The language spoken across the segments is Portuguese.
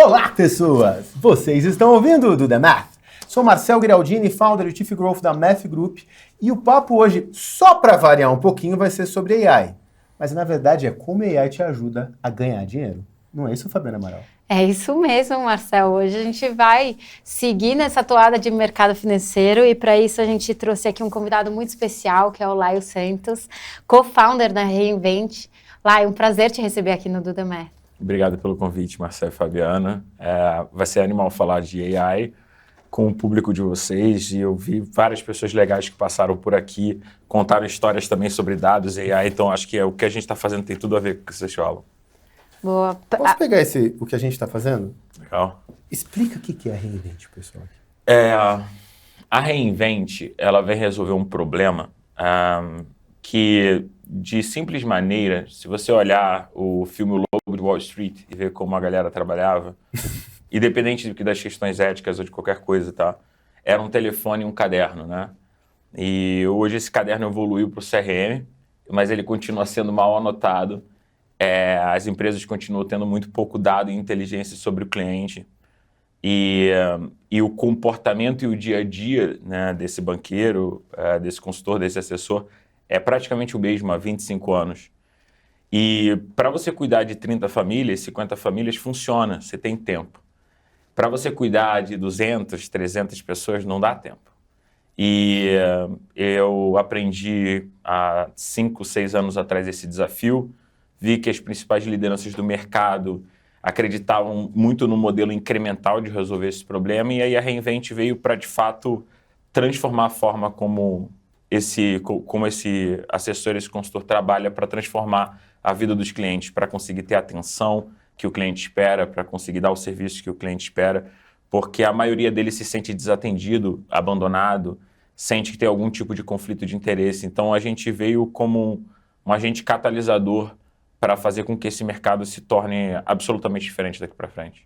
Olá, pessoas! Vocês estão ouvindo o Do The Math? Sou Marcel Giraldini, founder e Chief Growth da Math Group, e o papo hoje, só para variar um pouquinho, vai ser sobre AI. Mas, na verdade, é como a AI te ajuda a ganhar dinheiro. Não é isso, Fabiana Amaral? É isso mesmo, Marcel. Hoje a gente vai seguir nessa toada de mercado financeiro e para isso a gente trouxe aqui um convidado muito especial, que é o Laio Santos, co-founder da Reinvent. Laio, um prazer te receber aqui no Do The Math. Obrigado pelo convite, Marcel e Fabiana. Vai ser animal falar de AI com o público de vocês, e eu vi várias pessoas legais que passaram por aqui, contaram histórias também sobre dados e AI, então acho que o que a gente está fazendo tem tudo a ver com o que vocês falam. Boa. Posso pegar o que a gente está fazendo? Legal. Explica o que é a Reinvent, pessoal. A Reinvent, ela vem resolver um problema que, de simples maneira, se você olhar o filme O Lobo de Wall Street e ver como a galera trabalhava, independente das questões éticas ou de qualquer coisa, tá? Era um telefone e um caderno, né? E hoje esse caderno evoluiu para o CRM, mas ele continua sendo mal anotado. As empresas continuam tendo muito pouco dado e inteligência sobre o cliente. E o comportamento e o dia a dia, né, desse banqueiro, desse consultor, desse assessor, é praticamente o mesmo há 25 anos. E para você cuidar de 30 famílias, 50 famílias, funciona, você tem tempo. Para você cuidar de 200, 300 pessoas, não dá tempo. E eu aprendi há 5, 6 anos atrás esse desafio, vi que as principais lideranças do mercado acreditavam muito no modelo incremental de resolver esse problema, e aí a Reinvent veio para, de fato, transformar a forma como esse assessor, esse consultor trabalha para transformar a vida dos clientes, para conseguir ter a atenção que o cliente espera, para conseguir dar o serviço que o cliente espera, porque a maioria deles se sente desatendido, abandonado, sente que tem algum tipo de conflito de interesse. Então a gente veio como um agente catalisador para fazer com que esse mercado se torne absolutamente diferente daqui para frente.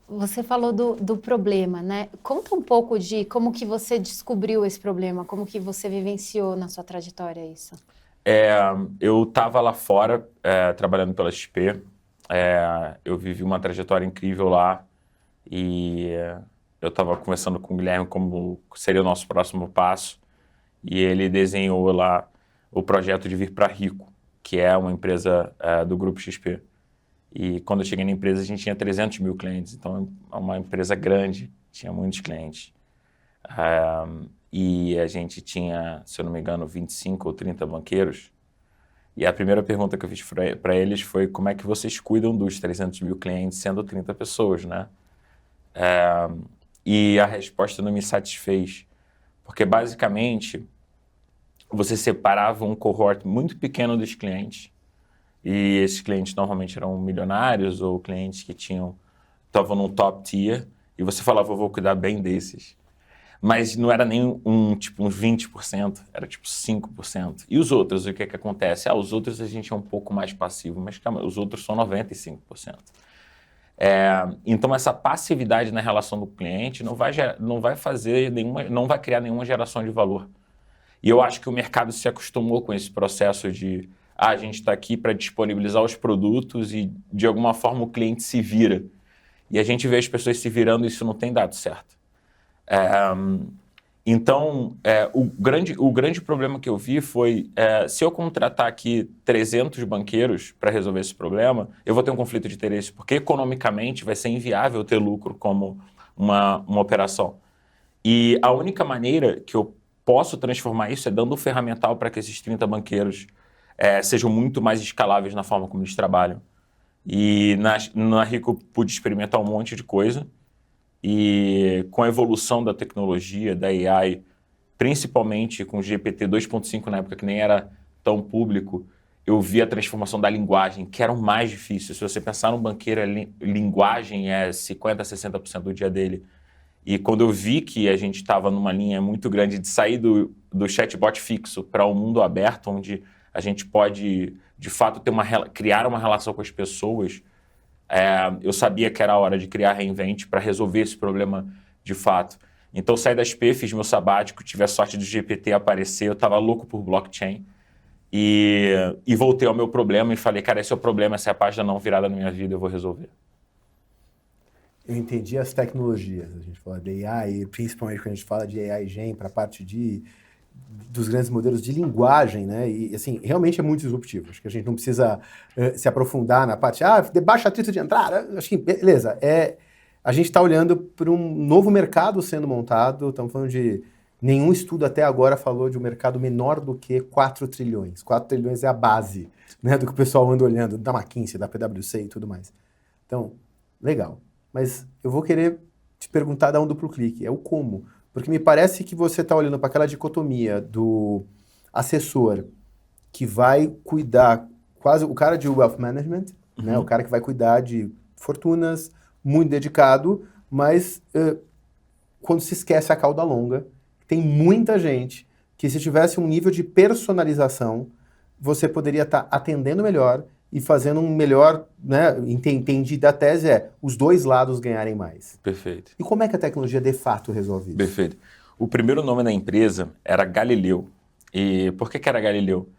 Você falou do problema, né? Conta um pouco de como que você descobriu esse problema, como que você vivenciou na sua trajetória isso. Eu estava lá fora, trabalhando pela XP, eu vivi uma trajetória incrível lá, e eu estava conversando com o Guilherme como seria o nosso próximo passo, e ele desenhou lá o projeto de vir para Rico, que é uma empresa do Grupo XP. E quando eu cheguei na empresa, a gente tinha 300 mil clientes, então é uma empresa grande, tinha muitos clientes. E a gente tinha, se eu não me engano, 25 ou 30 banqueiros. E a primeira pergunta que eu fiz para eles foi: como é que vocês cuidam dos 300 mil clientes sendo 30 pessoas, né? E a resposta não me satisfez, porque basicamente você separava um cohort muito pequeno dos clientes, e esses clientes normalmente eram milionários ou clientes que estavam no top tier, e você falava: eu vou cuidar bem desses. Mas não era nem uns 20%, era tipo 5%. E os outros, o que acontece? Os outros a gente é um pouco mais passivo, mas calma, os outros são 95%. Então essa passividade na relação do cliente não vai criar nenhuma geração de valor. E eu acho que o mercado se acostumou com esse processo de a gente está aqui para disponibilizar os produtos e de alguma forma o cliente se vira. E a gente vê as pessoas se virando e isso não tem dado certo. Então, o grande problema que eu vi foi, se eu contratar aqui 300 banqueiros para resolver esse problema, eu vou ter um conflito de interesse, porque economicamente vai ser inviável ter lucro como uma operação. E a única maneira que eu posso transformar isso é dando um ferramental para que esses 30 banqueiros sejam muito mais escaláveis na forma como eles trabalham. E na Rico eu pude experimentar um monte de coisa, e com a evolução da tecnologia, da AI, principalmente com o GPT 2.5 na época, que nem era tão público, eu vi a transformação da linguagem, que era o mais difícil. Se você pensar num banqueiro, linguagem é 50%, 60% do dia dele. E quando eu vi que a gente estava numa linha muito grande de sair do chatbot fixo para um mundo aberto, onde a gente pode, de fato, criar uma relação com as pessoas, eu sabia que era a hora de criar a Reinvent para resolver esse problema de fato. Então, saí da XP, fiz meu sabático, tive a sorte do GPT aparecer, eu estava louco por blockchain. E voltei ao meu problema e falei, cara, esse é o problema, essa é a página não virada na minha vida, eu vou resolver. Eu entendi as tecnologias, a gente fala de AI, principalmente quando a gente fala de AI Gen para a parte dos grandes modelos de linguagem, né? E, assim, realmente é muito disruptivo. Acho que a gente não precisa se aprofundar na parte, de baixo atrito de entrada. Acho que, beleza, a gente está olhando para um novo mercado sendo montado, estamos falando de... Nenhum estudo até agora falou de um mercado menor do que 4 trilhões. 4 trilhões é a base, né, do que o pessoal anda olhando, da McKinsey, da PwC e tudo mais. Então, legal. Mas eu vou querer te perguntar dar um duplo clique, é o como. Porque me parece que você está olhando para aquela dicotomia do assessor que vai cuidar, quase o cara de wealth management, né, o cara que vai cuidar de fortunas, muito dedicado, mas quando se esquece a cauda longa, tem muita gente que se tivesse um nível de personalização, você poderia estar atendendo melhor e fazendo um melhor, né, entendi da tese os dois lados ganharem mais. Perfeito. E como é que a tecnologia de fato resolve isso? Perfeito. O primeiro nome da empresa era Galileu. E por que era Galileu?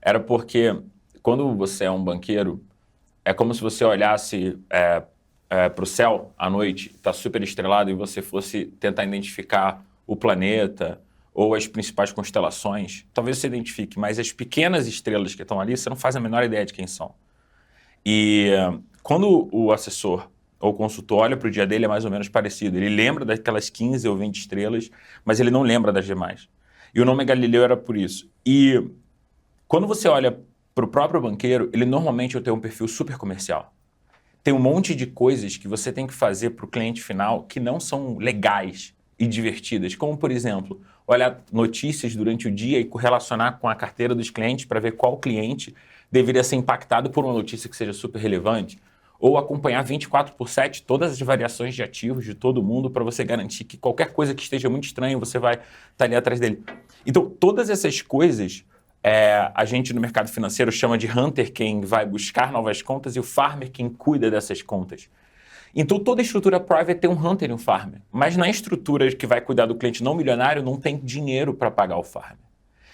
Era porque quando você é um banqueiro, é como se você olhasse para o céu à noite, está super estrelado, e você fosse tentar identificar o planeta ou as principais constelações. Talvez você identifique, mas as pequenas estrelas que estão ali, você não faz a menor ideia de quem são. E quando o assessor ou o consultor olha para o dia dele, é mais ou menos parecido. Ele lembra daquelas 15 ou 20 estrelas, mas ele não lembra das demais. E o nome Galileu era por isso. E quando você olha para o próprio banqueiro, ele normalmente tem um perfil super comercial. Tem um monte de coisas que você tem que fazer para o cliente final que não são legais e divertidas, como, por exemplo, olhar notícias durante o dia e correlacionar com a carteira dos clientes para ver qual cliente deveria ser impactado por uma notícia que seja super relevante, ou acompanhar 24/7 todas as variações de ativos de todo mundo para você garantir que qualquer coisa que esteja muito estranha, você vai estar ali atrás dele. Então, todas essas coisas, a gente no mercado financeiro chama de hunter, quem vai buscar novas contas, e o farmer, quem cuida dessas contas. Então, toda estrutura private tem um hunter e um farmer. Mas na estrutura que vai cuidar do cliente não milionário, não tem dinheiro para pagar o farmer.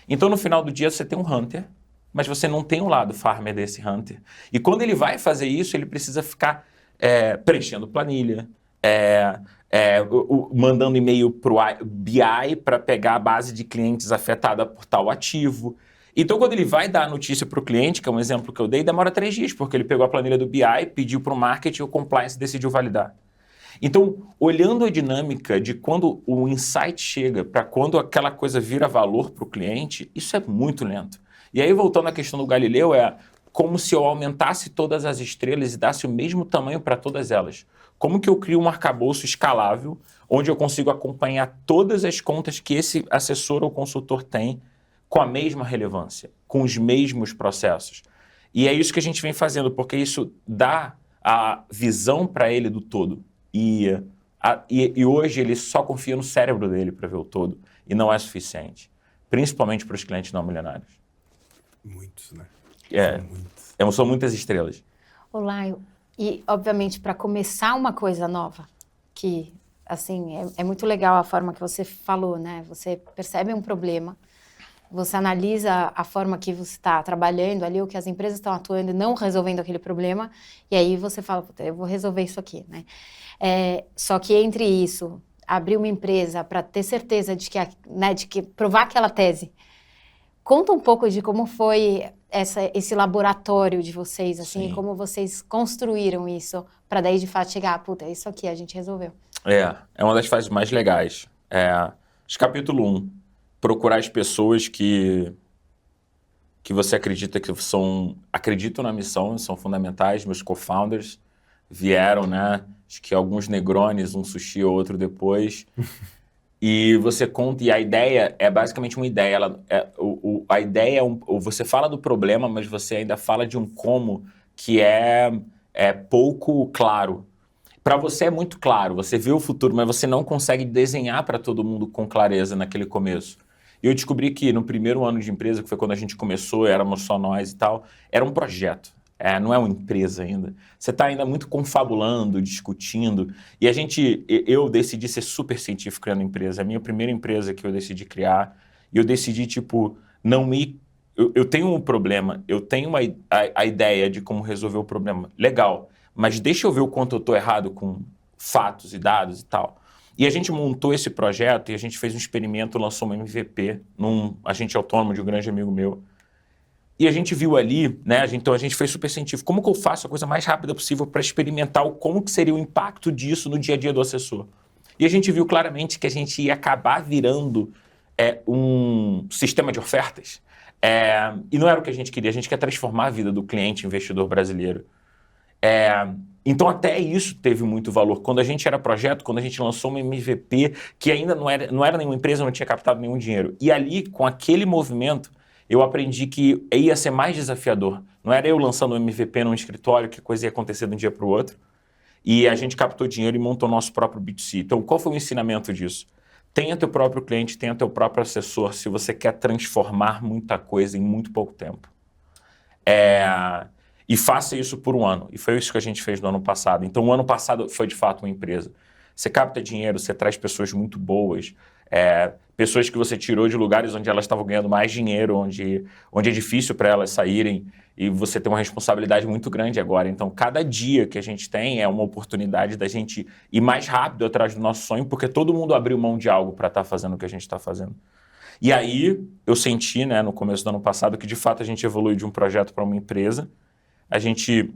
Então, no final do dia, você tem um hunter, mas você não tem o lado farmer desse hunter. E quando ele vai fazer isso, ele precisa ficar preenchendo planilha, mandando e-mail para o BI para pegar a base de clientes afetada por tal ativo. Então, quando ele vai dar a notícia para o cliente, que é um exemplo que eu dei, demora 3 dias, porque ele pegou a planilha do BI, pediu para o marketing e o compliance decidiu validar. Então, olhando a dinâmica de quando o insight chega para quando aquela coisa vira valor para o cliente, isso é muito lento. E aí, voltando à questão do Galileu, como se eu aumentasse todas as estrelas e desse o mesmo tamanho para todas elas. Como que eu crio um arcabouço escalável, onde eu consigo acompanhar todas as contas que esse assessor ou consultor tem, com a mesma relevância, com os mesmos processos. E é isso que a gente vem fazendo, porque isso dá a visão para ele do todo. E hoje ele só confia no cérebro dele para ver o todo, e não é suficiente, principalmente para os clientes não milionários. Muitos, né? São muitas estrelas. Olá, e obviamente para começar uma coisa nova, que assim é muito legal a forma que você falou, né? Você percebe um problema, você analisa a forma que você está trabalhando ali, o que as empresas estão atuando e não resolvendo aquele problema, e aí você fala, eu vou resolver isso aqui, né? Só que entre isso, abrir uma empresa para ter certeza de que provar aquela tese, conta um pouco de como foi esse laboratório de vocês, assim, como vocês construíram isso, para daí de fato chegar, é isso aqui, a gente resolveu. É uma das fases mais legais. Capítulo 1. Procurar as pessoas que você acredita que acreditam na missão, são fundamentais. Meus co-founders vieram, né? Acho que alguns negrones, um sushi ou outro depois. E você conta, e a ideia é basicamente uma ideia. A ideia você fala do problema, mas você ainda fala de um como que é pouco claro. Para você é muito claro, você vê o futuro, mas você não consegue desenhar para todo mundo com clareza naquele começo. E eu descobri que no primeiro ano de empresa, que foi quando a gente começou, éramos só nós e tal, era um projeto, não é uma empresa ainda. Você está ainda muito confabulando, discutindo. E eu decidi ser super científico criando empresa. A minha primeira empresa que eu decidi criar, e eu decidi, não ir eu tenho um problema, eu tenho a ideia de como resolver o problema. Legal, mas deixa eu ver o quanto eu estou errado com fatos e dados e tal. E a gente montou esse projeto e a gente fez um experimento, lançou uma MVP num agente autônomo de um grande amigo meu. E a gente viu ali, né, então a gente foi super científico, como que eu faço a coisa mais rápida possível para experimentar como que seria o impacto disso no dia a dia do assessor. E a gente viu claramente que a gente ia acabar virando um sistema de ofertas. E não era o que a gente quer transformar a vida do cliente investidor brasileiro. Então até isso teve muito valor. Quando a gente era projeto, quando a gente lançou uma MVP, que ainda não era nenhuma empresa, não tinha captado nenhum dinheiro. E ali, com aquele movimento, eu aprendi que ia ser mais desafiador. Não era eu lançando um MVP num escritório, que a coisa ia acontecer de um dia para o outro. E a gente captou dinheiro e montou nosso próprio B2C. Então qual foi o ensinamento disso? Tenha teu próprio cliente, tenha teu próprio assessor, se você quer transformar muita coisa em muito pouco tempo. E faça isso por um ano. E foi isso que a gente fez no ano passado. Então, o ano passado foi, de fato, uma empresa. Você capta dinheiro, você traz pessoas muito boas, pessoas que você tirou de lugares onde elas estavam ganhando mais dinheiro, onde é difícil para elas saírem, e você tem uma responsabilidade muito grande agora. Então, cada dia que a gente tem é uma oportunidade da gente ir mais rápido atrás do nosso sonho, porque todo mundo abriu mão de algo para estar fazendo o que a gente está fazendo. E aí, eu senti, né, no começo do ano passado, que de fato a gente evoluiu de um projeto para uma empresa. A gente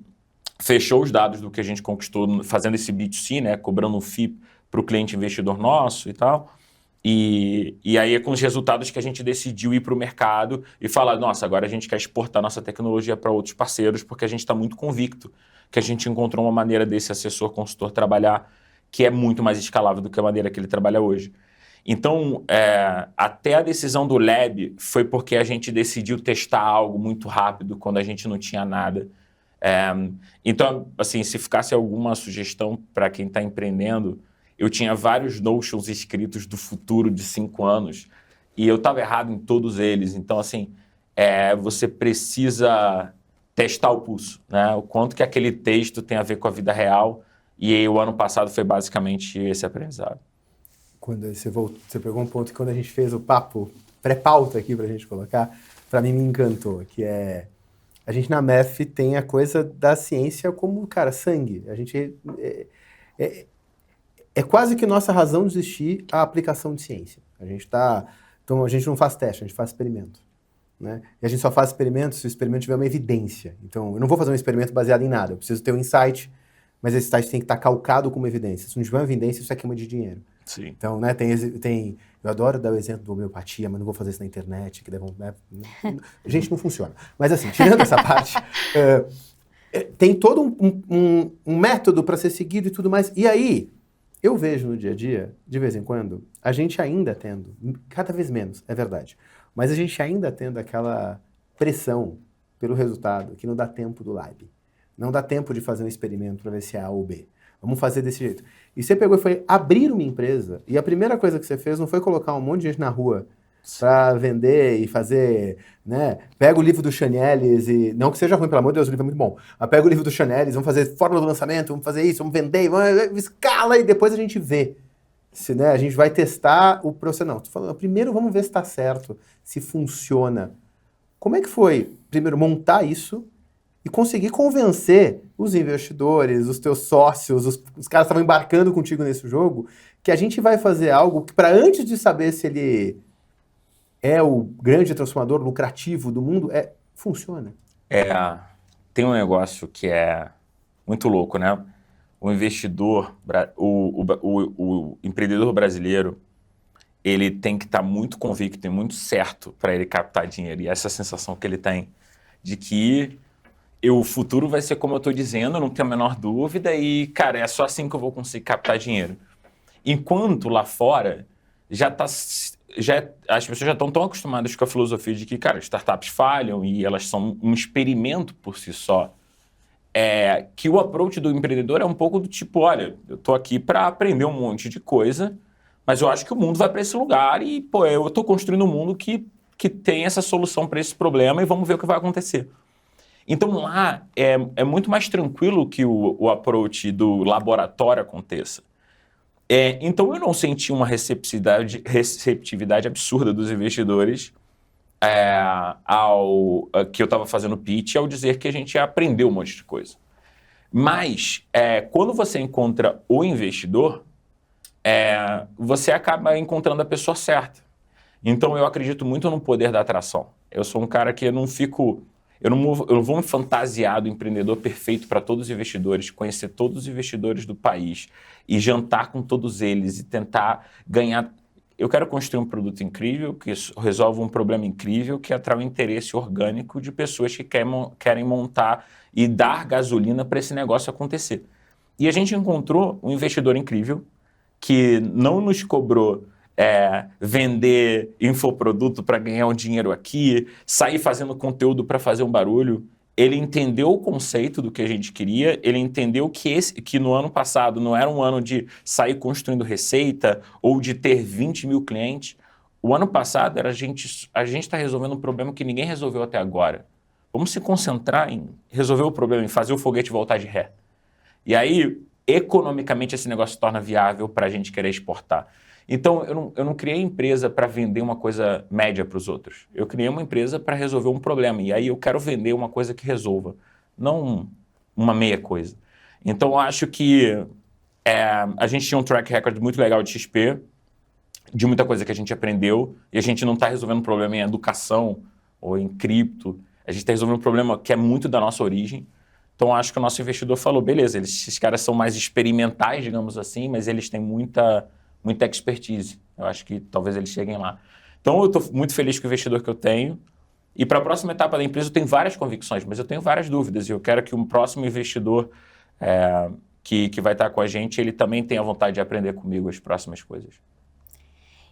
fechou os dados do que a gente conquistou fazendo esse B2C, né, cobrando um FII para o cliente investidor nosso e tal. E aí é com os resultados que a gente decidiu ir para o mercado e falar, nossa, agora a gente quer exportar nossa tecnologia para outros parceiros, porque a gente está muito convicto que a gente encontrou uma maneira desse assessor consultor trabalhar que é muito mais escalável do que a maneira que ele trabalha hoje. Então, até a decisão do Lab foi porque a gente decidiu testar algo muito rápido quando a gente não tinha nada. Então, assim, se ficasse alguma sugestão para quem está empreendendo, eu tinha vários Notions escritos do futuro de 5 anos e eu estava errado em todos eles. Então, assim, você precisa testar o pulso, né? O quanto que aquele texto tem a ver com a vida real. E aí, o ano passado foi basicamente esse aprendizado. Quando você pegou um ponto que quando a gente fez o papo pré-pauta aqui para a gente colocar, para mim me encantou, que a gente na MEF tem a coisa da ciência como, cara, sangue. A gente é quase que nossa razão de existir a aplicação de ciência. Então a gente não faz teste, a gente faz experimento, né? E a gente só faz experimento se o experimento tiver uma evidência. Então eu não vou fazer um experimento baseado em nada, eu preciso ter um insight, mas esse insight tem que estar calcado com uma evidência. Se não tiver uma evidência, isso é queima de dinheiro. Sim. Então, né, eu adoro dar o exemplo da homeopatia, mas não vou fazer isso na internet, gente, não funciona. Mas assim, tirando essa parte, tem todo um método para ser seguido e tudo mais. E aí, eu vejo no dia a dia, de vez em quando, a gente ainda tendo, cada vez menos, é verdade, mas a gente ainda tendo aquela pressão pelo resultado, que não dá tempo do lab. Não dá tempo de fazer um experimento para ver se é A ou B. Vamos fazer desse jeito. E você pegou e foi abrir uma empresa, e a primeira coisa que você fez não foi colocar um monte de gente na rua para vender e fazer, né? Pega o livro do Chanelis e... Não que seja ruim, pelo amor de Deus, o livro é muito bom. Mas pega o livro do Chanelis, vamos fazer fórmula do lançamento, vamos fazer isso, vamos vender, escala e depois a gente vê. Né, a gente vai testar o processo. Não, tô falando, primeiro vamos ver se está certo, se funciona. Como é que foi, primeiro, montar isso e conseguir convencer os investidores, os teus sócios, os caras que estavam embarcando contigo nesse jogo, que a gente vai fazer algo que, para antes de saber se ele é o grande transformador lucrativo do mundo, funciona. Tem um negócio que é muito louco, né? O investidor, o empreendedor brasileiro, ele tem que estar muito convicto e muito certo para ele captar dinheiro. E essa sensação que ele tem de que o futuro vai ser como eu estou dizendo, eu não tenho a menor dúvida, e, cara, é só assim que eu vou conseguir captar dinheiro. Enquanto lá fora, as pessoas já estão tão acostumadas com a filosofia de que, cara, startups falham e elas são um experimento por si só, que o approach do empreendedor é um pouco do tipo, olha, eu estou aqui para aprender um monte de coisa, mas eu acho que o mundo vai para esse lugar e, pô, eu estou construindo um mundo que tem essa solução para esse problema e vamos ver o que vai acontecer. Então lá é muito mais tranquilo que o approach do laboratório aconteça. Então eu não senti uma receptividade absurda dos investidores que eu estava fazendo pitch ao dizer que a gente aprendeu um monte de coisa. Mas, quando você encontra o investidor, você acaba encontrando a pessoa certa. Então, eu acredito muito no poder da atração. Eu sou um cara que eu não vou me fantasiar do empreendedor perfeito para todos os investidores, conhecer todos os investidores do país e jantar com todos eles e tentar ganhar. Eu quero construir um produto incrível, que resolva um problema incrível, que atrai o interesse orgânico de pessoas que querem montar e dar gasolina para esse negócio acontecer. E a gente encontrou um investidor incrível que não nos cobrou vender infoproduto para ganhar um dinheiro aqui, sair fazendo conteúdo para fazer um barulho. Ele entendeu o conceito do que a gente queria, ele entendeu que no ano passado não era um ano de sair construindo receita ou de ter 20 mil clientes. O ano passado era a gente está resolvendo um problema que ninguém resolveu até agora. Vamos se concentrar em resolver o problema, em fazer o foguete voltar de ré. E aí, economicamente, esse negócio se torna viável para a gente querer exportar. Então, eu não criei empresa para vender uma coisa média para os outros. Eu criei uma empresa para resolver um problema. E aí eu quero vender uma coisa que resolva, não uma meia coisa. Então, eu acho que a gente tinha um track record muito legal de XP, de muita coisa que a gente aprendeu, e a gente não está resolvendo um problema em educação ou em cripto. A gente está resolvendo um problema que é muito da nossa origem. Então, eu acho que o nosso investidor falou, beleza, esses caras são mais experimentais, digamos assim, mas eles têm muita expertise. Eu acho que talvez eles cheguem lá. Então, eu estou muito feliz com o investidor que eu tenho. E para a próxima etapa da empresa, eu tenho várias convicções, mas eu tenho várias dúvidas. E eu quero que o próximo investidor que vai estar com a gente, ele também tenha vontade de aprender comigo as próximas coisas.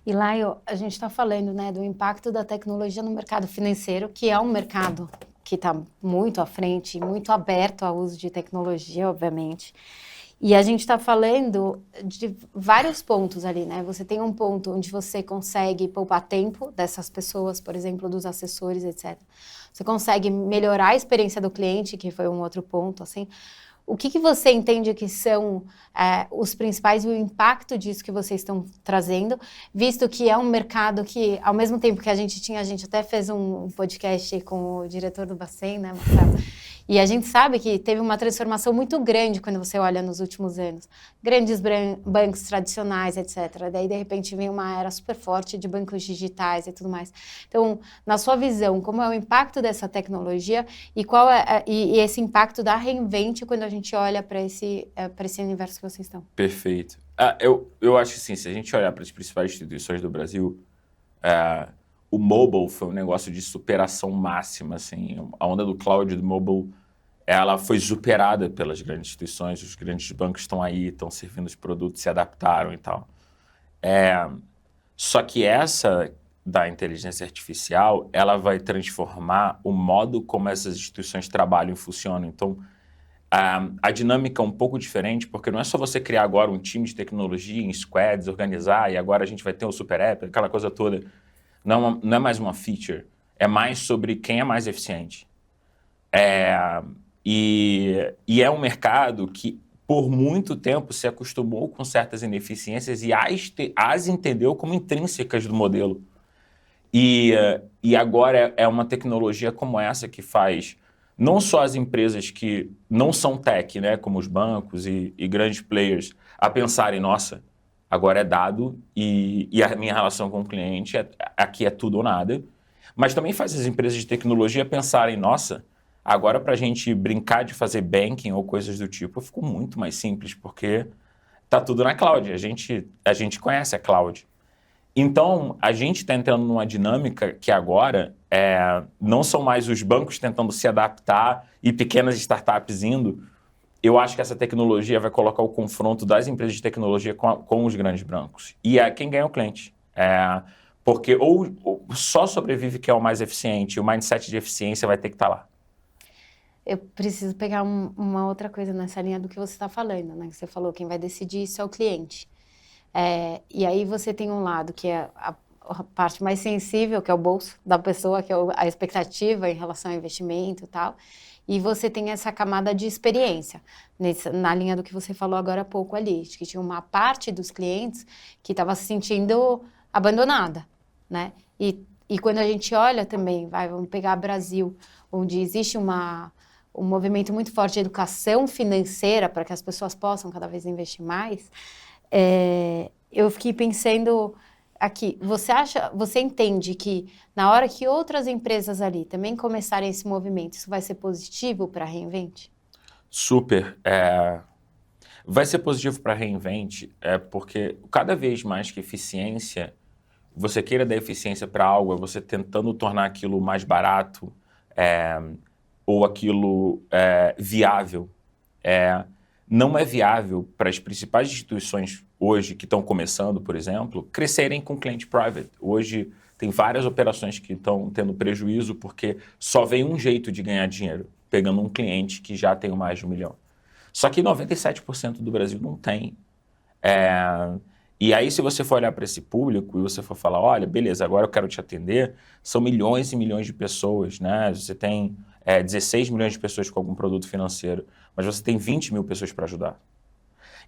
E Laio, a gente está falando, né, do impacto da tecnologia no mercado financeiro, que é um mercado que está muito à frente, muito aberto ao uso de tecnologia, obviamente. E a gente está falando de vários pontos ali, né? Você tem um ponto onde você consegue poupar tempo dessas pessoas, por exemplo, dos assessores, etc. Você consegue melhorar a experiência do cliente, que foi um outro ponto, assim. O que você entende que são os principais e o impacto disso que vocês estão trazendo, visto que é um mercado que, ao mesmo tempo que a gente até fez um podcast com o diretor do Bacen, né, Marcelo? E a gente sabe que teve uma transformação muito grande quando você olha nos últimos anos. Grandes bancos tradicionais, etc. Daí, de repente, vem uma era super forte de bancos digitais e tudo mais. Então, na sua visão, como é o impacto dessa tecnologia e qual e esse impacto da Reinvent quando a gente olha para esse universo que vocês estão? Perfeito. Eu acho que sim, se a gente olhar para as principais instituições do Brasil, o mobile foi um negócio de superação máxima. Assim, a onda do cloud do mobile, ela foi superada pelas grandes instituições, os grandes bancos estão aí, estão servindo os produtos, se adaptaram e tal. Só que essa da inteligência artificial, ela vai transformar o modo como essas instituições trabalham e funcionam. Então, a dinâmica é um pouco diferente, porque não é só você criar agora um time de tecnologia em squads, organizar, e agora a gente vai ter um super app, aquela coisa toda. Não é mais uma feature, é mais sobre quem é mais eficiente. E é um mercado que, por muito tempo, se acostumou com certas ineficiências e as entendeu como intrínsecas do modelo. E agora é uma tecnologia como essa que faz não só as empresas que não são tech, né, como os bancos e grandes players, a pensarem, nossa, agora é dado e a minha relação com o cliente aqui é tudo ou nada, mas também faz as empresas de tecnologia pensarem, nossa, agora para a gente brincar de fazer banking ou coisas do tipo, ficou muito mais simples, porque está tudo na cloud, a gente conhece a cloud. Então, a gente está entrando numa dinâmica que agora não são mais os bancos tentando se adaptar e pequenas startups indo. Eu acho que essa tecnologia vai colocar o confronto das empresas de tecnologia com os grandes bancos. E é quem ganha o cliente. Porque ou só sobrevive quem é o mais eficiente, o mindset de eficiência vai ter que estar lá. Eu preciso pegar uma outra coisa nessa linha do que você está falando, né? Você falou, quem vai decidir isso é o cliente. E aí você tem um lado que é a parte mais sensível, que é o bolso da pessoa, que é a expectativa em relação ao investimento e tal. E você tem essa camada de experiência, na linha do que você falou agora há pouco ali, de que tinha uma parte dos clientes que estava se sentindo abandonada, né? E E quando a gente olha também, vamos pegar Brasil, onde existe um movimento muito forte de educação financeira para que as pessoas possam cada vez investir mais, eu fiquei pensando aqui, você entende que na hora que outras empresas ali também começarem esse movimento, isso vai ser positivo para a Reinvent? Super. Vai ser positivo para a Reinvent, porque cada vez mais que eficiência, você queira dar eficiência para algo, é você tentando tornar aquilo mais barato ou aquilo viável. Não é viável para as principais instituições hoje que estão começando, por exemplo, crescerem com cliente private. Hoje tem várias operações que estão tendo prejuízo porque só vem um jeito de ganhar dinheiro, pegando um cliente que já tem mais de 1 milhão. Só que 97% do Brasil não tem. E aí, se você for olhar para esse público e você for falar, olha, beleza, agora eu quero te atender, são milhões e milhões de pessoas, né? Você tem 16 milhões de pessoas com algum produto financeiro, mas você tem 20 mil pessoas para ajudar.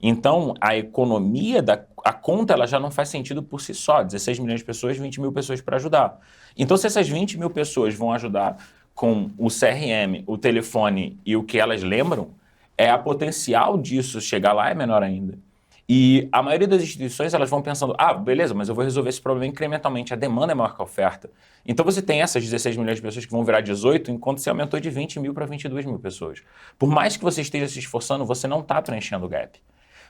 Então, a economia, a conta, ela já não faz sentido por si só. 16 milhões de pessoas, 20 mil pessoas para ajudar. Então, se essas 20 mil pessoas vão ajudar com o CRM, o telefone e o que elas lembram, a potencial disso chegar lá é menor ainda. E a maioria das instituições, elas vão pensando, beleza, mas eu vou resolver esse problema incrementalmente, a demanda é maior que a oferta. Então você tem essas 16 milhões de pessoas que vão virar 18, enquanto você aumentou de 20 mil para 22 mil pessoas. Por mais que você esteja se esforçando, você não está preenchendo o gap.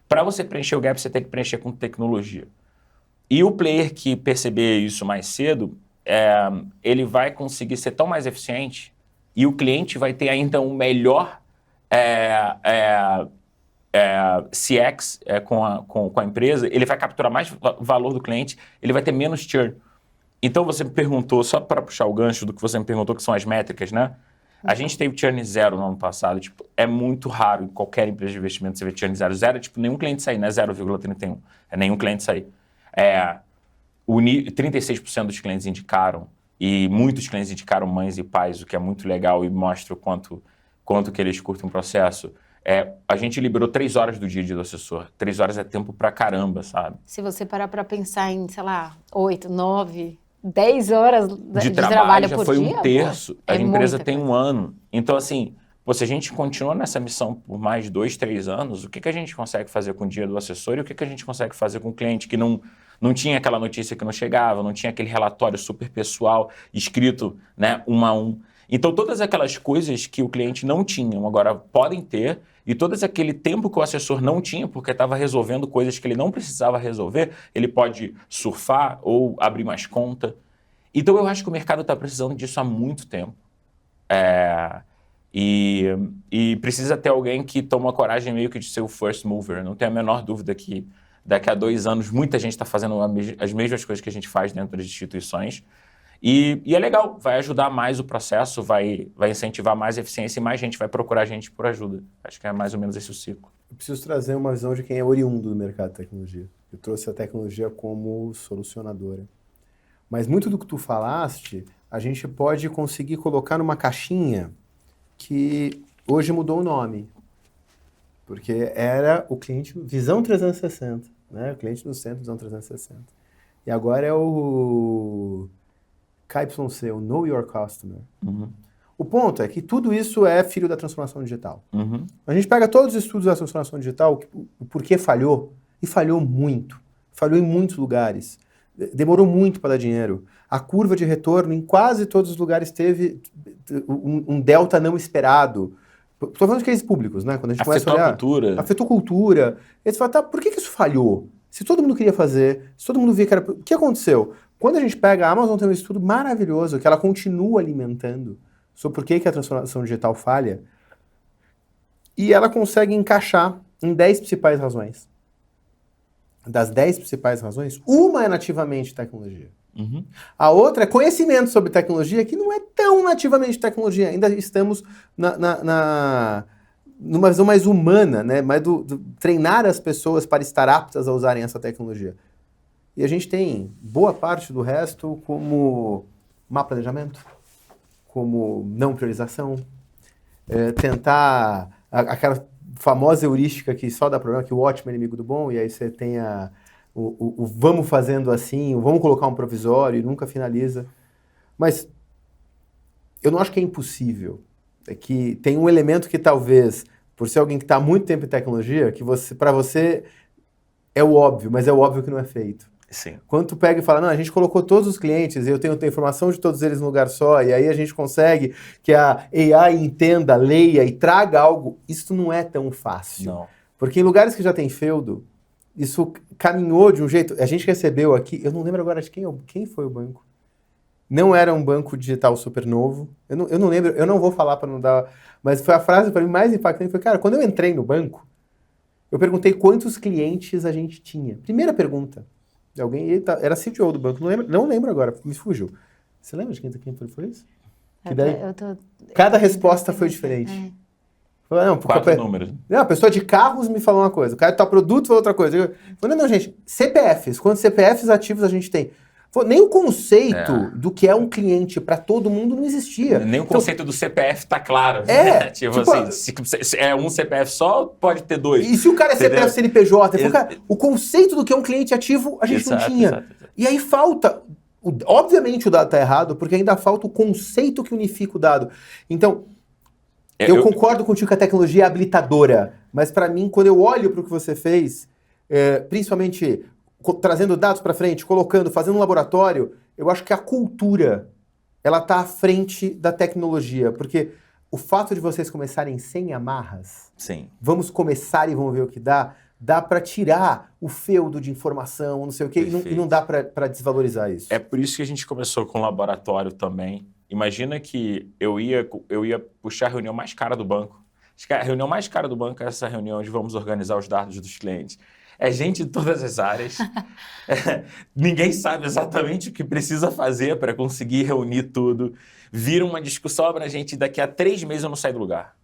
Para você preencher o gap, você tem que preencher com tecnologia. E o player que perceber isso mais cedo, ele vai conseguir ser tão mais eficiente e o cliente vai ter ainda um melhor CX com a empresa, ele vai capturar mais valor do cliente, ele vai ter menos churn. Então você me perguntou, só para puxar o gancho do que você me perguntou, que são as métricas, né? A gente teve churn 0 no ano passado, é muito raro em qualquer empresa de investimento você ver churn 0. 0 é nenhum cliente sair, não é 0,31, é nenhum cliente sair. 36% dos clientes indicaram, e muitos clientes indicaram mães e pais, o que é muito legal e mostra o quanto que eles curtem o processo. A gente liberou 3 horas do dia do assessor. 3 horas é tempo pra caramba, sabe? Se você parar para pensar em, sei lá, 8, 9, 10 horas de trabalho já por foi dia, 1/3. A empresa tem coisa. 1 ano. Então, assim, se a gente continua nessa missão por mais 2, 3 anos, o que a gente consegue fazer com o dia do assessor e o que a gente consegue fazer com o cliente que não tinha aquela notícia que não chegava, não tinha aquele relatório super pessoal escrito, né, 1 a 1. Então, todas aquelas coisas que o cliente não tinha, agora podem ter, e todo aquele tempo que o assessor não tinha, porque estava resolvendo coisas que ele não precisava resolver, ele pode surfar ou abrir mais conta. Então, eu acho que o mercado está precisando disso há muito tempo. E precisa ter alguém que toma coragem meio que de ser o first mover. Não tenho a menor dúvida que daqui a 2 anos muita gente está fazendo as mesmas coisas que a gente faz dentro das instituições. E é legal, vai ajudar mais o processo, vai incentivar mais a eficiência e mais gente vai procurar a gente por ajuda. Acho que é mais ou menos esse o ciclo. Eu preciso trazer uma visão de quem é oriundo do mercado de tecnologia. Eu trouxe a tecnologia como solucionadora. Mas muito do que tu falaste, a gente pode conseguir colocar numa caixinha que hoje mudou o nome. Porque era o cliente Visão 360, né? O cliente do centro Visão 360. E agora é o KYC, o Know Your Customer. Uhum. O ponto é que tudo isso é filho da transformação digital. Uhum. A gente pega todos os estudos da transformação digital, o porquê falhou, e falhou muito. Falhou em muitos lugares. Demorou muito para dar dinheiro. A curva de retorno em quase todos os lugares teve um delta não esperado. Estou falando de cases públicos, né? Quando a gente começa a olhar, afetou cultura. Eles falam, por que isso falhou? Se todo mundo queria fazer, se todo mundo via que era... O que aconteceu? Quando a gente pega, a Amazon tem um estudo maravilhoso que ela continua alimentando sobre por que a transformação digital falha, e ela consegue encaixar em 10 principais razões. Das 10 principais razões, uma é nativamente tecnologia. Uhum. A outra é conhecimento sobre tecnologia, que não é tão nativamente tecnologia. Ainda estamos numa visão mais humana, né? Mais do treinar as pessoas para estar aptas a usarem essa tecnologia. E a gente tem boa parte do resto como má planejamento, como não priorização, tentar aquela famosa heurística que só dá problema, que o ótimo é inimigo do bom, e aí você tem o vamos fazendo assim, o vamos colocar um provisório e nunca finaliza. Mas eu não acho que é impossível. É que tem um elemento que talvez, por ser alguém que está há muito tempo em tecnologia, que para você é o óbvio, mas é o óbvio que não é feito. Sim. Quando tu pega e fala, não, a gente colocou todos os clientes, eu tenho informação de todos eles num lugar só, e aí a gente consegue que a AI entenda, leia e traga algo, isso não é tão fácil. Não. Porque em lugares que já tem feudo, isso caminhou de um jeito... A gente recebeu aqui, eu não lembro agora de quem foi o banco. Não era um banco digital super novo, eu não lembro, eu não vou falar para não dar... Mas foi a frase para mim mais impactante, foi, cara, quando eu entrei no banco, eu perguntei quantos clientes a gente tinha. Primeira pergunta. Alguém era CTO do banco, não lembro agora, me fugiu. Você lembra de quem foi isso? Que daí, cada resposta foi diferente. Não, Quatro números. Não, a pessoa de carros me falou uma coisa, o cara de tal produto falou outra coisa. Eu falei, não, gente, CPFs, quantos CPFs ativos a gente tem? Nem o conceito do que é um cliente para todo mundo não existia. Nem o conceito do CPF tá claro. Tipo assim, se é um CPF só, pode ter dois. E se o cara é CPF, CNPJ? Cara, o conceito do que é um cliente ativo, a gente não tinha. Exato. E aí falta... Obviamente o dado está errado, porque ainda falta o conceito que unifica o dado. Então, eu concordo contigo que a tecnologia é habilitadora, mas para mim, quando eu olho para o que você fez, principalmente trazendo dados para frente, colocando, fazendo um laboratório, eu acho que a cultura ela está à frente da tecnologia, porque o fato de vocês começarem sem amarras, sim, vamos começar e vamos ver o que dá para tirar o feudo de informação, não sei o quê, e não dá para desvalorizar isso. É por isso que a gente começou com o laboratório também. Imagina que eu ia puxar a reunião mais cara do banco. A reunião mais cara do banco é essa reunião onde vamos organizar os dados dos clientes. É gente de todas as áreas. Ninguém sabe exatamente o que precisa fazer para conseguir reunir tudo. Vira uma discussão para a gente, daqui a 3 meses eu não saio do lugar.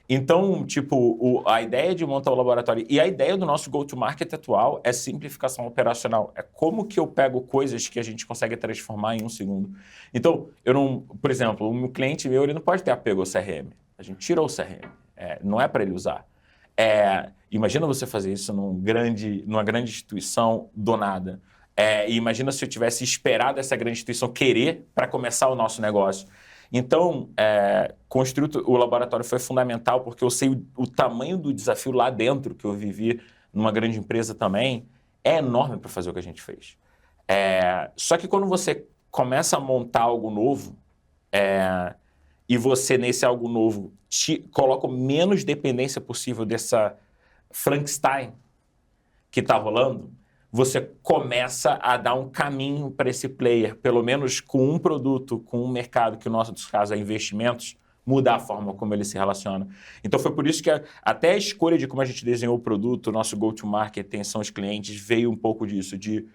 Então, tipo, a ideia de montar o laboratório e a ideia do nosso go-to-market atual é simplificação operacional. É como que eu pego coisas que a gente consegue transformar em 1 segundo. Então, por exemplo, um cliente meu, ele não pode ter apego ao CRM. A gente tirou o CRM. Não é para ele usar. Imagina você fazer isso numa grande instituição do nada. E imagina se eu tivesse esperado essa grande instituição querer para começar o nosso negócio. Então, construir o laboratório foi fundamental, porque eu sei o tamanho do desafio lá dentro, que eu vivi numa grande empresa também, é enorme para fazer o que a gente fez. Só que quando você começa a montar algo novo, e você, nesse algo novo, coloca o menos dependência possível dessa Frankenstein que está rolando, você começa a dar um caminho para esse player, pelo menos com um produto, com um mercado, que no nosso caso é investimentos, mudar a forma como ele se relaciona. Então foi por isso que até a escolha de como a gente desenhou o produto, o nosso go-to-market, atenção aos clientes, veio um pouco disso, de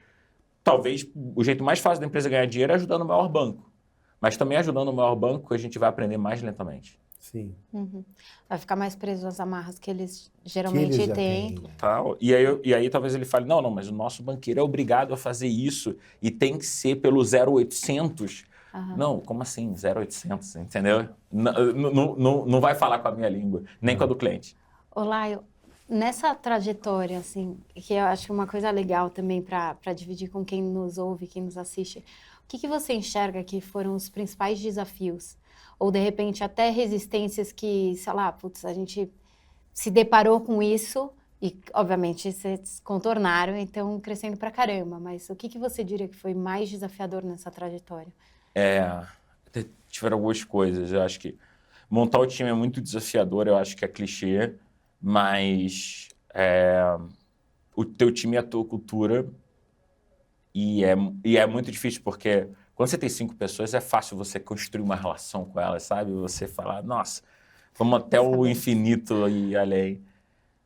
talvez o jeito mais fácil da empresa ganhar dinheiro é ajudando o maior banco. Mas também ajudando o maior banco, a gente vai aprender mais lentamente. Sim. Uhum. Vai ficar mais preso às amarras que eles geralmente têm. Tal. E aí talvez ele fale, não, mas o nosso banqueiro é obrigado a fazer isso e tem que ser pelo 0800. Não, como assim 0800, entendeu? Não vai falar com a minha língua, nem com a do cliente. Laio, nessa trajetória, assim, que eu acho uma coisa legal também para dividir com quem nos ouve, quem nos assiste, o que você enxerga que foram os principais desafios? Ou, de repente, até resistências que, sei lá, a gente se deparou com isso e, obviamente, vocês contornaram, então, crescendo pra caramba. Mas o que você diria que foi mais desafiador nessa trajetória? Tiveram algumas coisas. Eu acho que montar o time é muito desafiador, eu acho que é clichê, mas o teu time é a tua cultura e é muito difícil, porque quando você tem 5 pessoas, é fácil você construir uma relação com elas, sabe? Você falar, nossa, vamos até o infinito e além.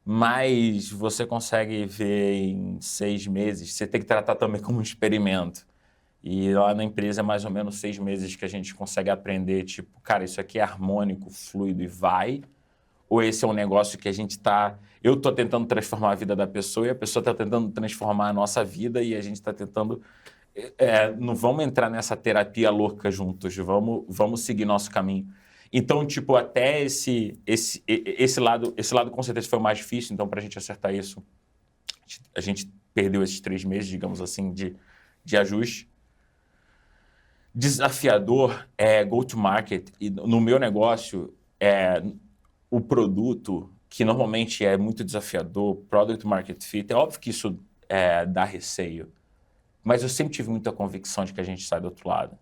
Mas você consegue ver em 6 meses, você tem que tratar também como um experimento. E lá na empresa é mais ou menos 6 meses que a gente consegue aprender, tipo, cara, isso aqui é harmônico, fluido e vai? Ou esse é um negócio que eu estou tentando transformar a vida da pessoa e a pessoa está tentando transformar a nossa vida e a gente está tentando... não vamos entrar nessa terapia louca juntos, vamos seguir nosso caminho. Então, tipo, até esse lado com certeza foi o mais difícil. Então, para a gente acertar isso, a gente perdeu esses 3 meses, digamos assim, de ajuste. desafiador é go-to-market. E no meu negócio, o produto, que normalmente é muito desafiador, product market fit, é óbvio que isso dá receio. Mas eu sempre tive muita convicção de que a gente sai do outro lado.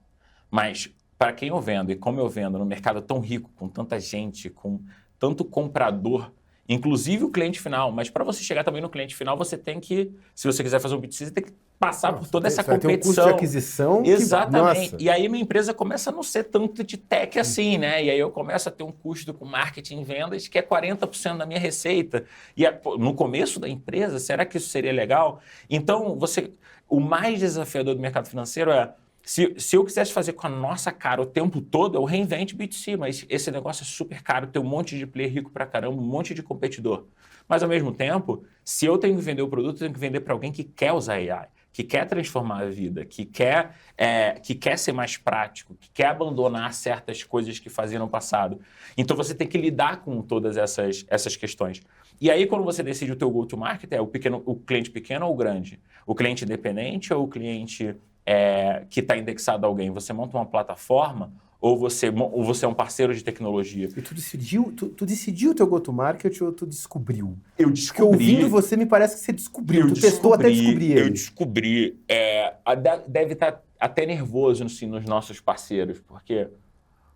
Mas para quem eu vendo e como eu vendo no mercado tão rico, com tanta gente, com tanto comprador, inclusive o cliente final, mas para você chegar também no cliente final, você tem que, se você quiser fazer um B2C, você tem que passar por toda essa competição. Tem um custo de aquisição. Exatamente. E aí minha empresa começa a não ser tanto de tech assim, né? E aí eu começo a ter um custo com marketing e vendas que é 40% da minha receita. E no começo da empresa, será que isso seria legal? Então, o mais desafiador do mercado financeiro é, se eu quisesse fazer com a nossa cara o tempo todo, eu reinvento B2C, mas esse negócio é super caro, tem um monte de player rico pra caramba, um monte de competidor. Mas, ao mesmo tempo, se eu tenho que vender o produto, eu tenho que vender para alguém que quer usar AI, que quer transformar a vida, que quer ser mais prático, que quer abandonar certas coisas que fazia no passado. Então, você tem que lidar com todas essas questões. E aí, quando você decide o teu go-to-market, o cliente pequeno ou o grande? O cliente independente ou o cliente que está indexado a alguém? Você monta uma plataforma ou você é um parceiro de tecnologia? E tu decidiu o teu go-to-market ou tu descobriu? Eu descobri. Porque ouvindo você, me parece que você descobriu. Tu testou até descobrir ele. Eu descobri. Deve estar até nervoso assim, nos nossos parceiros, porque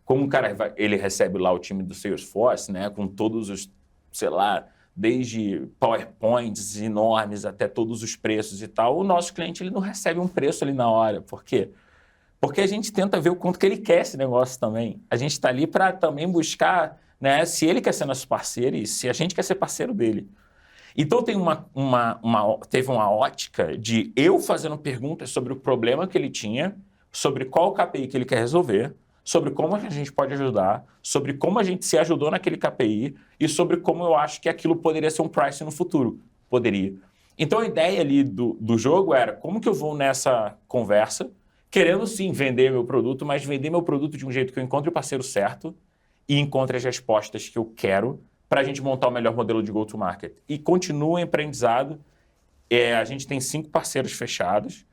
como o cara ele recebe lá o time do Salesforce, né, com todos os, sei lá, desde PowerPoints enormes até todos os preços e tal, o nosso cliente ele não recebe um preço ali na hora. Por quê? Porque a gente tenta ver o quanto que ele quer esse negócio também. A gente está ali para também buscar, né, se ele quer ser nosso parceiro e se a gente quer ser parceiro dele. Então teve uma ótica de eu fazendo perguntas sobre o problema que ele tinha, sobre qual KPI que ele quer resolver, sobre como a gente pode ajudar, sobre como a gente se ajudou naquele KPI e sobre como eu acho que aquilo poderia ser um price no futuro. Poderia. Então a ideia ali do jogo era como que eu vou nessa conversa, querendo sim vender meu produto, mas vender meu produto de um jeito que eu encontre o parceiro certo e encontre as respostas que eu quero para a gente montar o melhor modelo de go-to-market. E continua em aprendizado. A gente tem 5 parceiros fechados.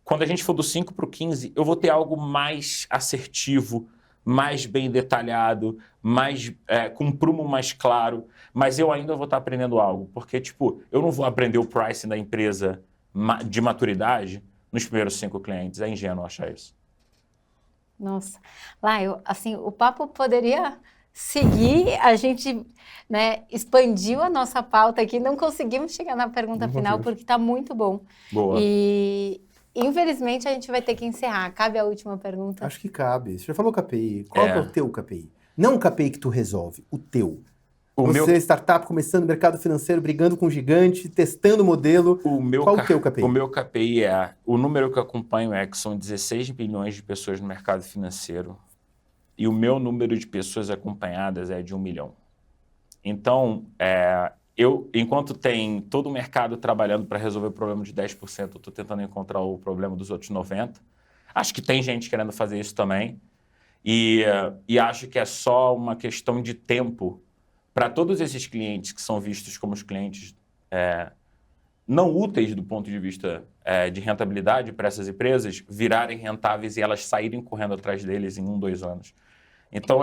Quando a gente for do 5 para o 15, eu vou ter algo mais assertivo, mais bem detalhado, com um prumo mais claro, mas eu ainda vou estar aprendendo algo. Porque, eu não vou aprender o pricing da empresa de maturidade nos primeiros 5 clientes. É ingênuo achar isso. Nossa. Laio, assim, o papo poderia seguir, a gente, né, expandiu a nossa pauta aqui, não conseguimos chegar na pergunta final porque está muito bom. Boa. E, infelizmente, a gente vai ter que encerrar. Cabe a última pergunta? Acho que cabe. Você já falou KPI. Qual é o teu KPI? Não o KPI que tu resolve, o teu. Você, startup, começando no mercado financeiro, brigando com gigante, testando o modelo. Qual o teu KPI? O meu KPI o número que eu acompanho que são 16 milhões de pessoas no mercado financeiro. E o meu número de pessoas acompanhadas é de 1 milhão. Então, enquanto tem todo o mercado trabalhando para resolver o problema de 10%, eu estou tentando encontrar o problema dos outros 90%. Acho que tem gente querendo fazer isso também. E acho que é só uma questão de tempo para todos esses clientes que são vistos como os clientes não úteis do ponto de vista de rentabilidade para essas empresas virarem rentáveis e elas saírem correndo atrás deles em 1, 2 anos. Então,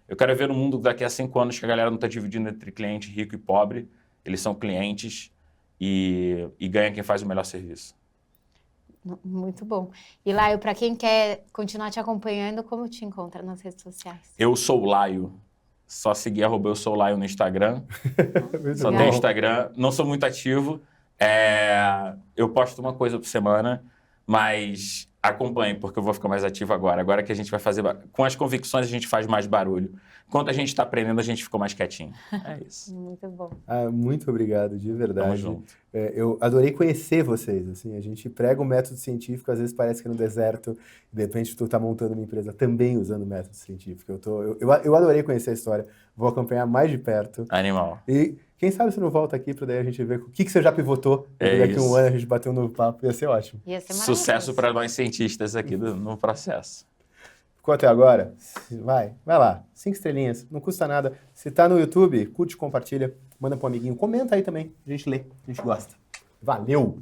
eu quero ver no mundo daqui a 5 anos que a galera não está dividindo entre cliente rico e pobre. Eles são clientes e ganha quem faz o melhor serviço. Muito bom. E Laio, para quem quer continuar te acompanhando, como te encontra nas redes sociais? Eu sou o Laio. Só seguir @eu sou o Laio no Instagram. Só bom. tem Instagram. Não sou muito ativo. Eu posto uma coisa por semana, mas acompanhe, porque eu vou ficar mais ativo agora. Agora que a gente vai fazer... Com as convicções, a gente faz mais barulho. Enquanto a gente está aprendendo, a gente ficou mais quietinho. É isso. Muito bom. Muito obrigado, de verdade. Tamo junto. Eu adorei conhecer vocês. Assim, a gente prega o método científico, às vezes parece que é no deserto, de repente tu está montando uma empresa também usando o método científico. Eu adorei conhecer a história. Vou acompanhar mais de perto. Animal. E quem sabe você não volta aqui para daí a gente ver o que você já pivotou. E daqui a 1 ano a gente bateu um novo papo. Ia ser ótimo. Ia ser maravilhoso. Sucesso para nós cientistas aqui no processo. Ficou até agora? Vai lá. 5 estrelinhas, não custa nada. Se tá no YouTube, curte, compartilha, manda pro amiguinho. Comenta aí também, a gente lê, a gente gosta. Valeu!